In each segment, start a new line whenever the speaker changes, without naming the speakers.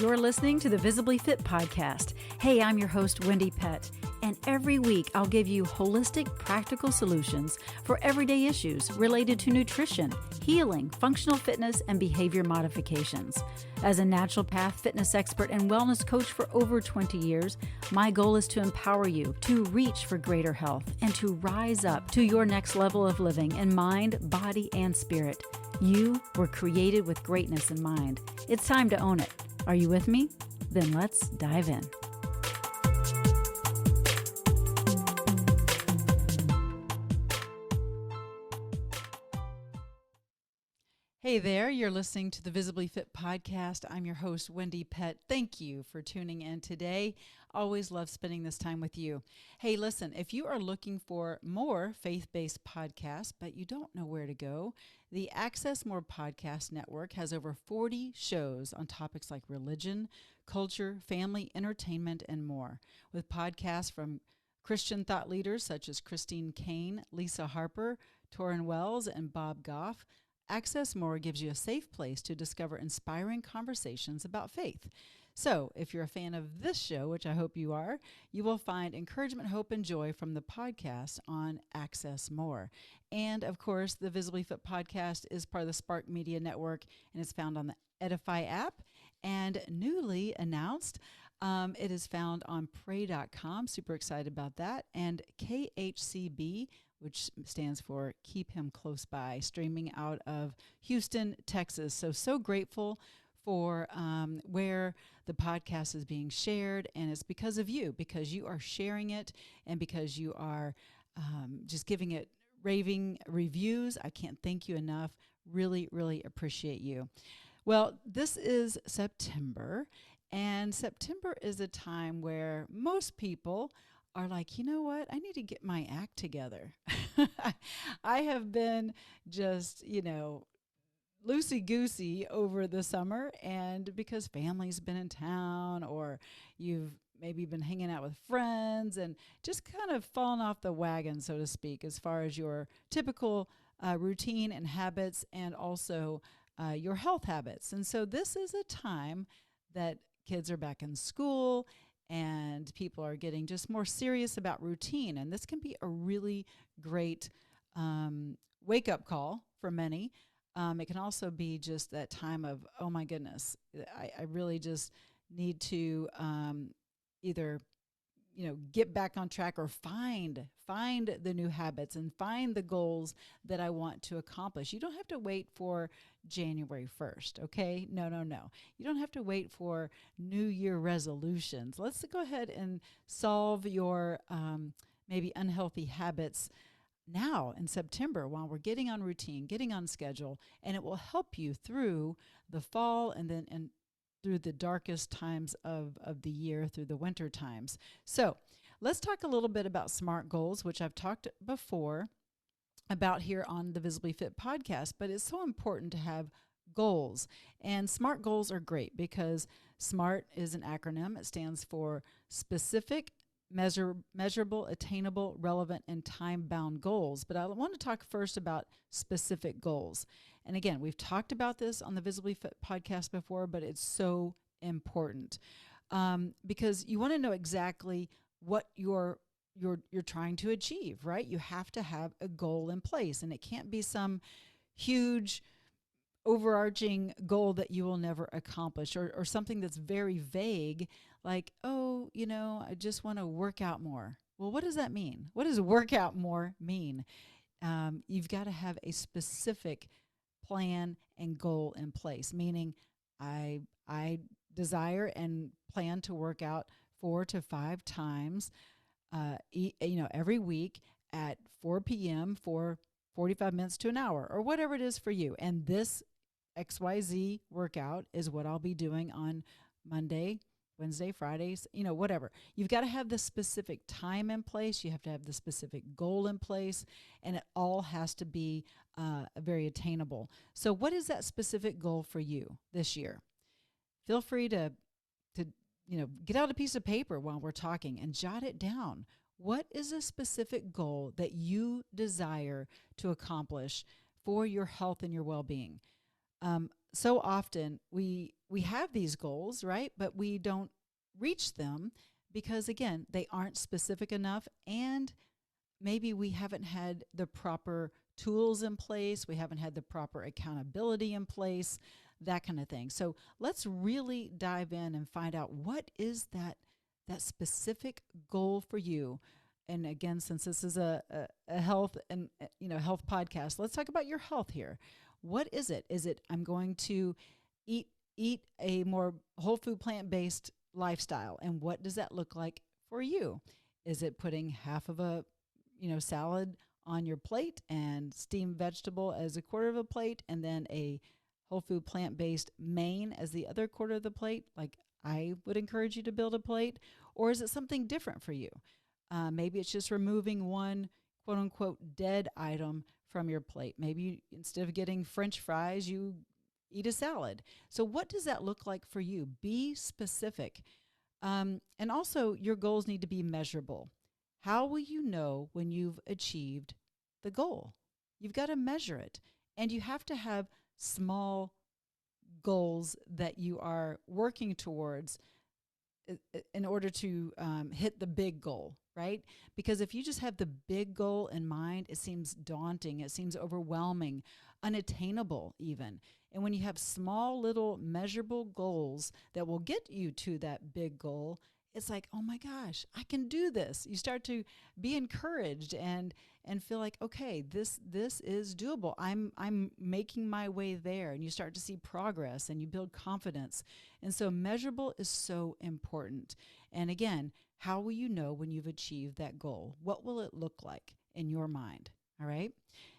You're listening to the Visibly Fit podcast. Hey, I'm your host, Wendie Pett, and every week I'll give you holistic, practical solutions for everyday issues related to nutrition, healing, functional fitness, and behavior modifications. As a naturopath, fitness expert, and wellness coach for over 20 years, my goal is to empower you to reach for greater health and to rise up to your next level of living in mind, body, and spirit. You were created with greatness in mind. It's time to own it. Are you with me? Then let's dive in. Hey there, you're listening to the Visibly Fit podcast. I'm your host, Wendie Pett. Thank you for tuning in today. Always love spending this time with you. Hey, listen, if you are looking for more faith-based podcasts, but you don't know where to go, the Access.M.A.R.T podcast network has over 40 shows on topics like religion, culture, family, entertainment, and more, with podcasts from Christian thought leaders such as Christine Caine, Lisa Harper, Torrin Wells, and Bob Goff. Access.M.A.R.T gives you a safe place to discover inspiring conversations about faith. So, if you're a fan of this show, which I hope you are, you will find encouragement, hope, and joy from the podcast on Access.M.A.R.T. And, of course, the Visibly Fit podcast is part of the S.M.A.R.T Media Network, and it's found on the Edify app. And newly announced, it is found on pray.com. Super excited about that. And KHCB, which stands for Keep Him Close By, streaming out of Houston, Texas. So grateful for where the podcast is being shared, and it's because of you, because you are sharing it, and because you are just giving it raving reviews. I can't thank you enough. Really, really appreciate you. Well, this is September, and September is a time where most people are like, you know what? I need to get my act together. I have been just, loosey-goosey over the summer, and because family's been in town, or you've maybe been hanging out with friends and just kind of fallen off the wagon, so to speak, as far as your typical routine and habits, and also your health habits. And so this is a time that kids are back in school and people are getting just more serious about routine. And this can be a really great wake-up call for many. It can also be just that time of, oh my goodness, I really just need to either get back on track or find the new habits and find the goals that I want to accomplish. You don't have to wait for January 1st, okay? No. You don't have to wait for New Year resolutions. Let's go ahead and solve your maybe unhealthy habits now in September while we're getting on routine, getting on schedule, and it will help you through the fall and through the darkest times of the year, through the winter times. So let's talk a little bit about SMART goals, which I've talked before about here on the Visibly Fit podcast, but it's so important to have goals. And SMART goals are great because SMART is an acronym. It stands for specific, measurable, attainable, relevant, and time-bound goals. But I want to talk first about specific goals. And again, we've talked about this on the Visibly Fit podcast before, but it's so important because you want to know exactly what you're trying to achieve, right? You have to have a goal in place, and it can't be some huge overarching goal that you will never accomplish, or something that's very vague, like, I just want to work out more. Well, what does that mean? What does work out more mean? You've got to have a specific plan and goal in place, meaning I desire and plan to work out 4 to 5 times every week at 4 p.m. for 45 minutes to an hour, or whatever it is for you. And this XYZ workout is what I'll be doing on Monday, Wednesday, Fridays, whatever. You've got to have the specific time in place. You have to have the specific goal in place, and it all has to be very attainable. So what is that specific goal for you this year? Feel free to get out a piece of paper while we're talking and jot it down. What is a specific goal that you desire to accomplish for your health and your well-being? So often we we have these goals, right? But we don't reach them because, again, they aren't specific enough, and maybe we haven't had the proper tools in place. We haven't had the proper accountability in place, that kind of thing. So let's really dive in and find out what is that specific goal for you. And again, since this is a health and health podcast, let's talk about your health here. What is it? Is it I'm going to eat a more whole food plant-based lifestyle? And what does that look like for you? Is it putting half of a salad on your plate and steamed vegetable as a quarter of a plate, and then a whole food plant-based main as the other quarter of the plate? Like I would encourage you to build a plate. Or is it something different for you? Maybe it's just removing one quote unquote dead item from your plate. Maybe instead of getting French fries, you eat a salad. So what does that look like for you? Be specific. And also your goals need to be measurable. How will you know when you've achieved the goal? You've got to measure it. And you have to have small goals that you are working towards in order to hit the big goal, right? Because if you just have the big goal in mind, it seems daunting. It seems overwhelming, unattainable even. And when you have small little measurable goals that will get you to that big goal, it's like, oh my gosh, I can do this. You start to be encouraged and feel like, okay, this is doable. I'm making my way there. And you start to see progress and you build confidence. And so measurable is so important. And again, how will you know when you've achieved that goal? What will it look like in your mind? All right.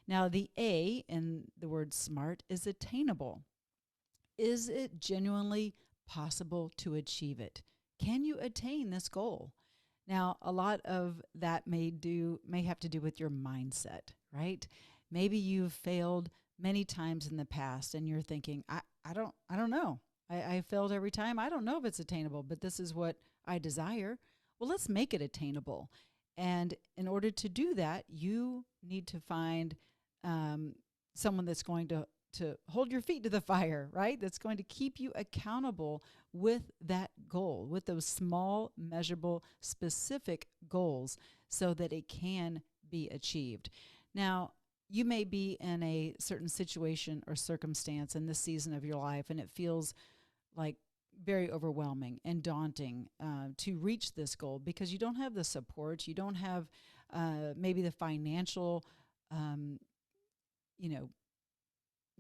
Now the A in the word SMART is attainable. Is it genuinely possible to achieve it? Can you attain this goal? Now, a lot of that may have to do with your mindset, right? Maybe you've failed many times in the past and you're thinking, I don't know. I failed every time. I don't know if it's attainable, but this is what I desire. Well, let's make it attainable. And in order to do that, you need to find someone that's going to hold your feet to the fire, right? That's going to keep you accountable with that goal, with those small, measurable, specific goals so that it can be achieved. Now, you may be in a certain situation or circumstance in this season of your life, and it feels like very overwhelming and daunting to reach this goal because you don't have the support, you don't have maybe the financial, you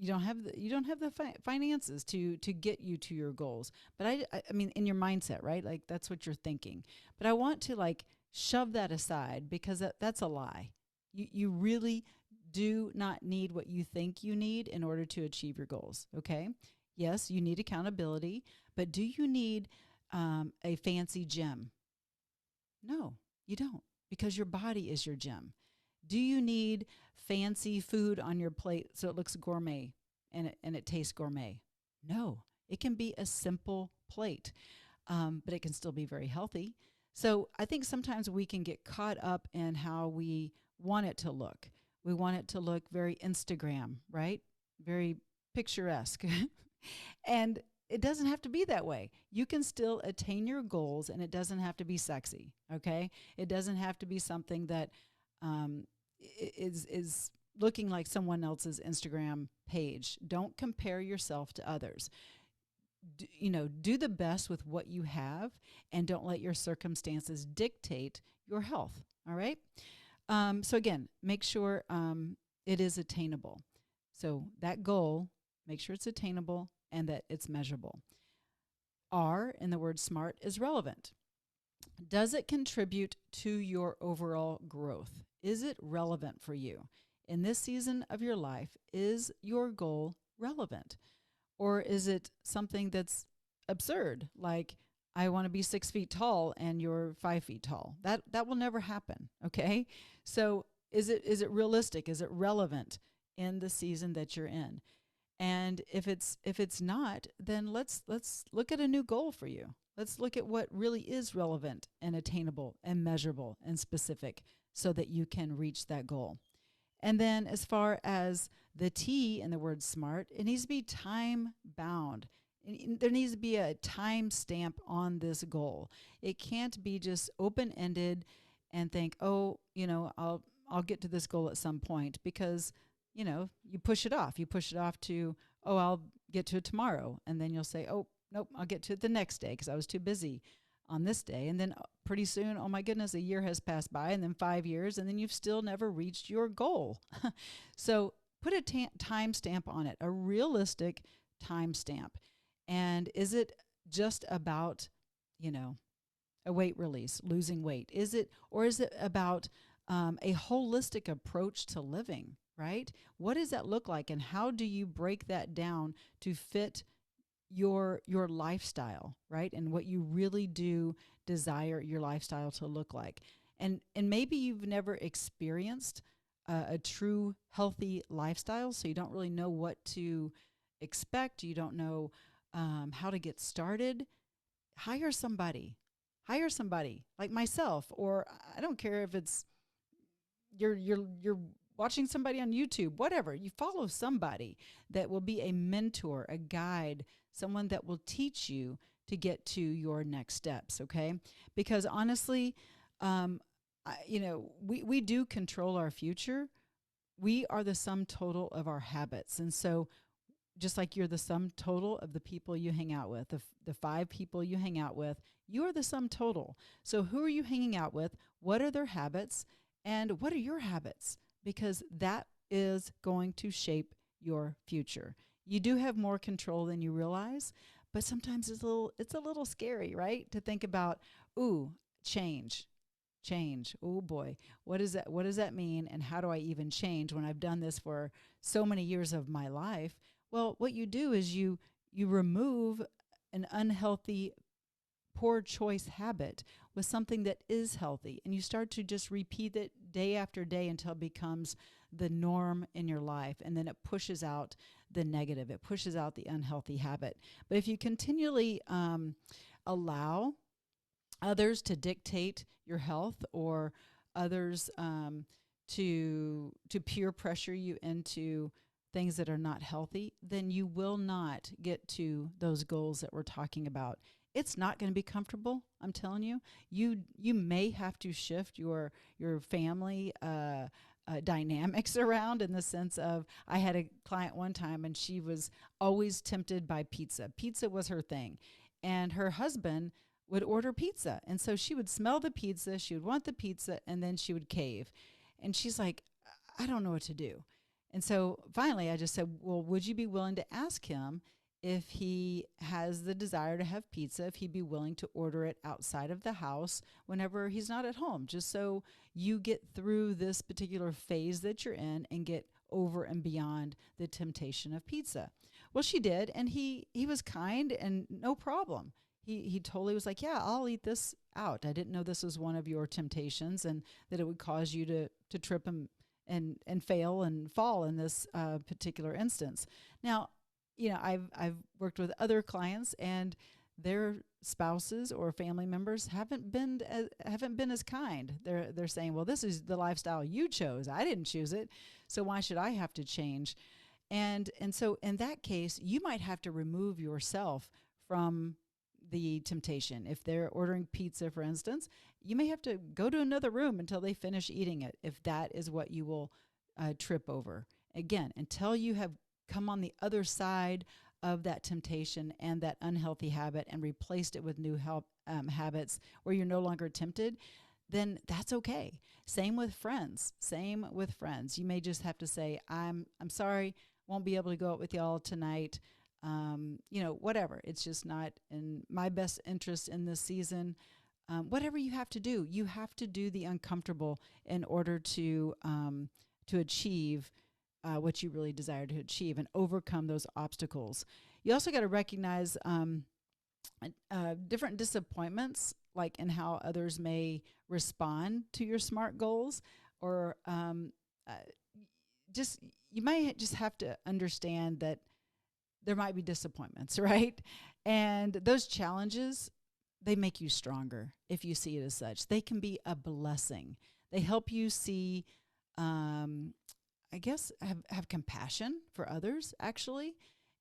don't have the finances to get you to your goals. But I mean, in your mindset, right? Like that's what you're thinking. But I want to shove that aside because that's a lie. You really do not need what you think you need in order to achieve your goals. Okay. Yes, you need accountability, but do you need a fancy gym? No, you don't, because your body is your gym. Do you need fancy food on your plate so it looks gourmet and it tastes gourmet? No, it can be a simple plate, but it can still be very healthy. So I think sometimes we can get caught up in how we want it to look. We want it to look very Instagram, right? Very picturesque. And it doesn't have to be that way. You can still attain your goals, and it doesn't have to be sexy, okay? It doesn't have to be something that is looking like someone else's Instagram page. Don't compare yourself to others. Do the best with what you have, and don't let your circumstances dictate your health, all right? So again, make sure it is attainable. So that goal, make sure it's attainable and that it's measurable. R in the word SMART is relevant. Does it contribute to your overall growth? Is it relevant for you? In this season of your life, is your goal relevant? Or is it something that's absurd, like I want to be 6 feet tall and you're 5 feet tall? That will never happen, okay? So is it realistic? Is it relevant in the season that you're in? And if it's not, then let's look at a new goal for you. Let's look at what really is relevant and attainable and measurable and specific so that you can reach that goal. And then as far as the T in the word SMART, it needs to be time bound. there needs to be a time stamp on this goal. It can't be just open-ended and think, oh, I'll get to this goal at some point, because, you push it off. You push it off to, oh, I'll get to it tomorrow. And then you'll say, oh, nope, I'll get to it the next day because I was too busy on this day. And then pretty soon, oh my goodness, a year has passed by, and then 5 years, and then you've still never reached your goal. So put a time stamp on it, a realistic time stamp. And is it just about, a weight release, losing weight? Is it about a holistic approach to living, right? What does that look like, and how do you break that down to fit your lifestyle, right? And what you really do desire your lifestyle to look like. And maybe you've never experienced a true healthy lifestyle, so you don't really know what to expect. You don't know how to get started. Hire somebody like myself, or I don't care if it's you're watching somebody on YouTube, whatever. You follow somebody that will be a mentor, a guide, someone that will teach you to get to your next steps, okay? Because honestly, we do control our future. We are the sum total of our habits. And so just like you're the sum total of the people you hang out with, the 5 people you hang out with, you are the sum total. So who are you hanging out with? What are their habits? And what are your habits? Because that is going to shape your future. You do have more control than you realize, but sometimes it's a little scary, right? To think about, change. Oh boy, what does that mean? And how do I even change when I've done this for so many years of my life? Well, what you do is you remove an unhealthy, poor choice habit with something that is healthy, and you start to just repeat it day after day until it becomes the norm in your life, and then it pushes out the negative. It pushes out the unhealthy habit. But if you continually allow others to dictate your health, or others to peer pressure you into things that are not healthy, then you will not get to those goals that we're talking about. It's not going to be comfortable. I'm telling you. You may have to shift your family dynamics around, in the sense of, I had a client one time, and she was always tempted by pizza. Pizza was her thing, and her husband would order pizza, and so she would smell the pizza, she would want the pizza, and then she would cave, and she's like, I don't know what to do. And so finally I just said, well, would you be willing to ask him if he has the desire to have pizza, if he'd be willing to order it outside of the house whenever he's not at home, just so you get through this particular phase that you're in and get over and beyond the temptation of pizza. Well, she did, and he was kind and no problem. He totally was like, yeah, I'll eat this out. I didn't know this was one of your temptations, and that it would cause you to trip and fail and fall in this particular instance. Now, I've worked with other clients, and their spouses or family members haven't been as kind. They're saying, well, this is the lifestyle you chose. I didn't choose it, so why should I have to change? And so in that case, you might have to remove yourself from the temptation. If they're ordering pizza, for instance, you may have to go to another room until they finish eating it, if that is what you will trip over. Again, until you have come on the other side of that temptation and that unhealthy habit and replaced it with new habits where you're no longer tempted, then that's okay. Same with friends. You may just have to say, I'm sorry, won't be able to go out with y'all tonight. Whatever. It's just not in my best interest in this season. Whatever you have to do the uncomfortable in order to achieve what you really desire to achieve and overcome those obstacles. You also got to recognize different disappointments, like in how others may respond to your SMART goals, or you might just have to understand that there might be disappointments, right? And those challenges, they make you stronger if you see it as such. They can be a blessing. They help you see, have compassion for others, actually,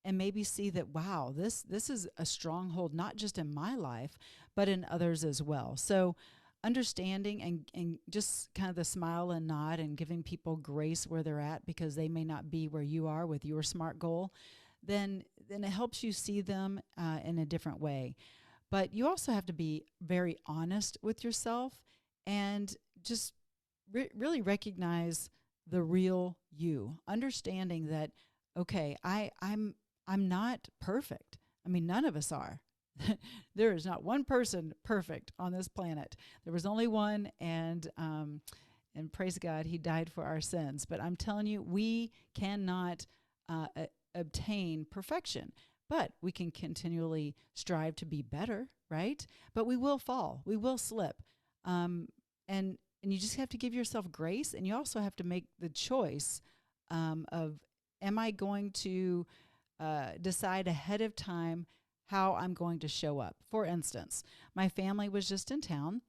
and maybe see that, wow, this is a stronghold, not just in my life, but in others as well. So understanding and just kind of the smile and nod and giving people grace where they're at because they may not be where you are with your SMART goal, then it helps you see them in a different way. But you also have to be very honest with yourself and just really recognize the real you, understanding that, okay, I'm not perfect. I mean, none of us are. There is not one person perfect on this planet. There was only one, and praise God, he died for our sins. But I'm telling you, we cannot obtain perfection, but we can continually strive to be better, right? But we will fall, we will slip, and you just have to give yourself grace, and you also have to make the choice of, am I going to decide ahead of time how I'm going to show up? For instance, my family was just in town,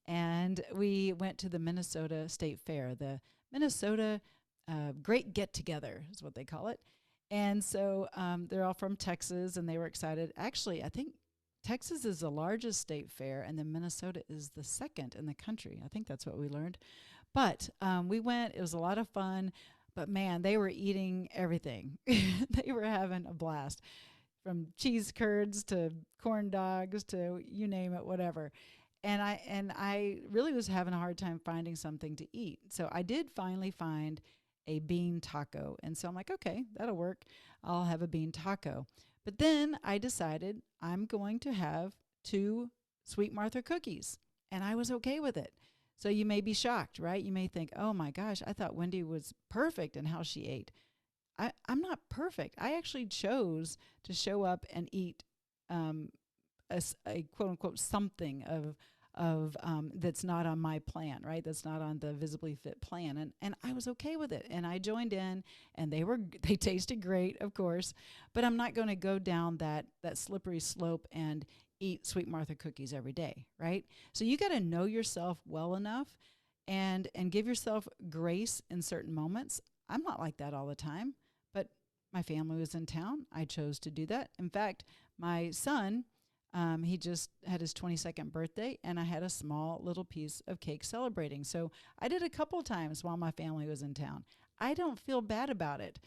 and we went to the Minnesota State Fair, the Minnesota Great Get-Together is what they call it. And so they're all from Texas, and they were excited. Actually, I think Texas is the largest state fair, and then Minnesota is the second in the country. I think that's what we learned. But we went. It was a lot of fun. But, man, they were eating everything. They were having a blast, from cheese curds to corn dogs to you name it, whatever. And I really was having a hard time finding something to eat. So I did finally find a bean taco. And so I'm like, okay, that'll work. I'll have a bean taco. But then I decided I'm going to have 2 Sweet Martha cookies. And I was okay with it. So you may be shocked, right? You may think, oh my gosh, I thought Wendie was perfect in how she ate. I'm not perfect. I actually chose to show up and eat a quote unquote something of that's not on my plan, right? That's not on the Visibly Fit plan. And I was okay with it. And I joined in, and they tasted great, of course, but I'm not going to go down that slippery slope and eat Sweet Martha cookies every day, right? So you got to know yourself well enough and give yourself grace in certain moments. I'm not like that all the time, but my family was in town. I chose to do that. In fact, my son, he just had his 22nd birthday, and I had a small little piece of cake celebrating. So I did a couple times while my family was in town. I don't feel bad about it.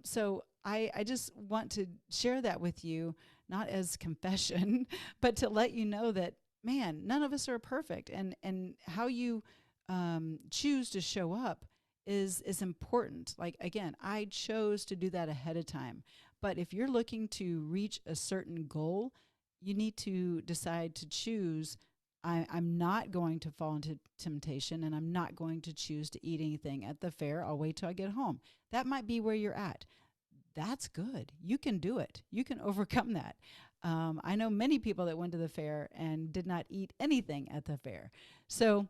So I just want to share that with you, not as confession, but to let you know that, man, none of us are perfect. And how you choose to show up is important. Like, again, I chose to do that ahead of time. But if you're looking to reach a certain goal, you need to decide to choose, I'm not going to fall into temptation, and I'm not going to choose to eat anything at the fair. I'll wait till I get home. That might be where you're at. That's good. You can do it. You can overcome that. I know many people that went to the fair and did not eat anything at the fair. So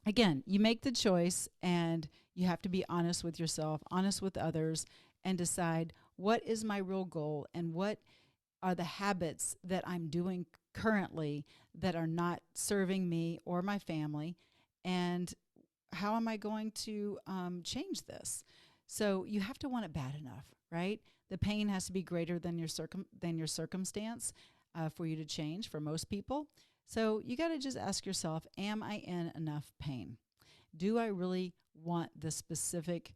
again, you make the choice, and you have to be honest with yourself, honest with others, and decide, what is my real goal, and what are the habits that I'm doing currently that are not serving me or my family, and how am I going to change this? So you have to want it bad enough, right? The pain has to be greater than your circumstance for you to change for most people. So you got to just ask yourself, am I in enough pain? Do I really want this specific,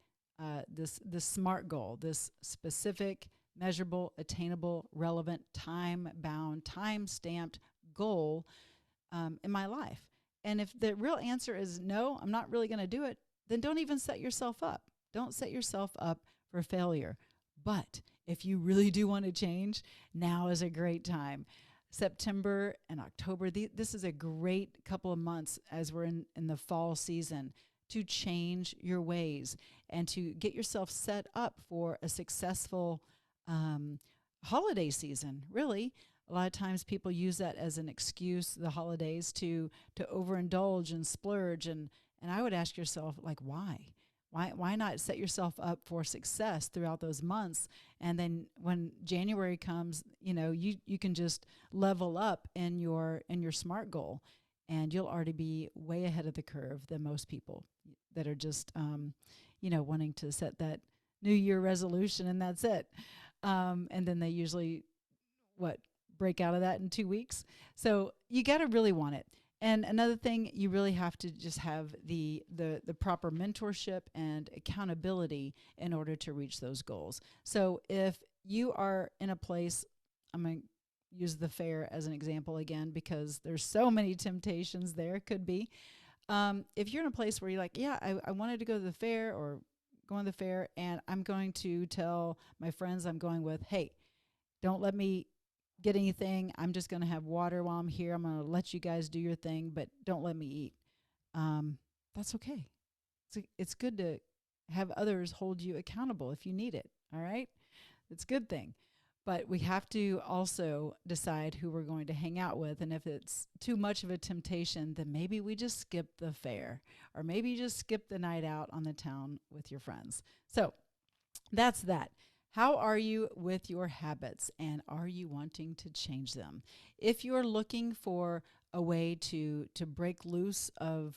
this SMART goal, this specific, measurable, attainable, relevant, time-bound, time-stamped goal in my life? And if the real answer is no, I'm not really going to do it, then don't even set yourself up. Don't set yourself up for failure. But if you really do want to change, now is a great time. September and October, this is a great couple of months as we're in the fall season to change your ways and to get yourself set up for a successful holiday season. Really, a lot of times people use that as an excuse, the holidays, to overindulge and splurge. And I would ask yourself, like, why? Why not set yourself up for success throughout those months? And then when January comes, you can just level up in your SMART goal, and you'll already be way ahead of the curve than most people that are just, wanting to set that New Year resolution, and that's it. And then they usually, break out of that in 2 weeks. So you got to really want it. And another thing, you really have to just have the proper mentorship and accountability in order to reach those goals. So if you are in a place, I'm going to use the fair as an example again, because there's so many temptations there, could be. If you're in a place where you're like, yeah, I wanted to go to the fair or go on the fair, and I'm going to tell my friends I'm going with, hey, don't let me get anything. I'm just going to have water while I'm here. I'm going to let you guys do your thing, but don't let me eat. That's okay. It's good to have others hold you accountable if you need it. All right. It's a good thing. But we have to also decide who we're going to hang out with. And if it's too much of a temptation, then maybe we just skip the fair, or maybe you just skip the night out on the town with your friends. So that's that. How are you with your habits, and are you wanting to change them? If you're looking for a way to break loose of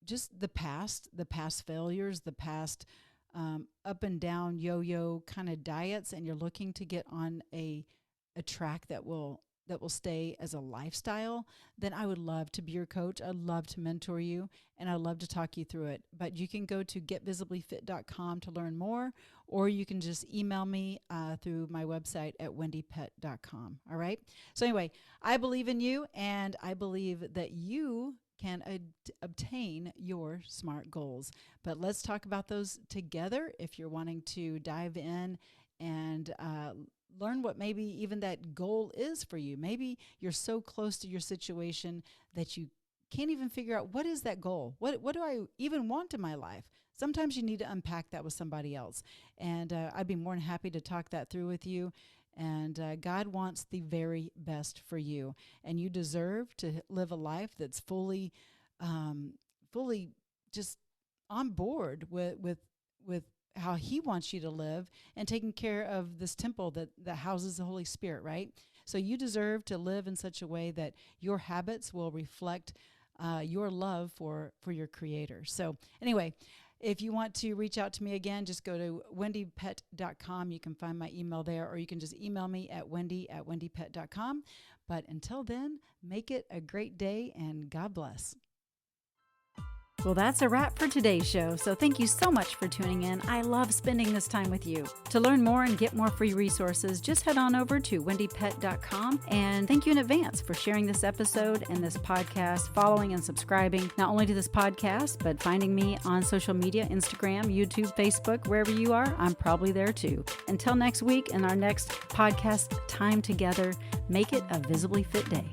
just the past failures, the past up and down yo-yo kind of diets, and you're looking to get on a track that will stay as a lifestyle, then I would love to be your coach. I'd love to mentor you, and I'd love to talk you through it. But you can go to getvisiblyfit.com to learn more, or you can just email me through my website at wendiepett.com. All right? So anyway, I believe in you, and I believe that you can obtain your SMART goals. But let's talk about those together if you're wanting to dive in and learn what maybe even that goal is for you. Maybe you're so close to your situation that you can't even figure out, what is that goal? What do I even want in my life? Sometimes you need to unpack that with somebody else. And I'd be more than happy to talk that through with you. And God wants the very best for you. And you deserve to live a life that's fully just on board with how he wants you to live, and taking care of this temple that houses the Holy Spirit, right? So you deserve to live in such a way that your habits will reflect your love for your Creator. So anyway, if you want to reach out to me again, just go to wendiepett.com. You can find my email there, or you can just email me at wendy@wendiepett.com. But until then, make it a great day, and God bless.
Well, that's a wrap for today's show, so thank you so much for tuning in. I love spending this time with you. To learn more and get more free resources, just head on over to wendiepett.com, and thank you in advance for sharing this episode and this podcast, following and subscribing not only to this podcast, but finding me on social media, Instagram, YouTube, Facebook, wherever you are, I'm probably there too. Until next week and our next podcast time together, make it a visibly fit day.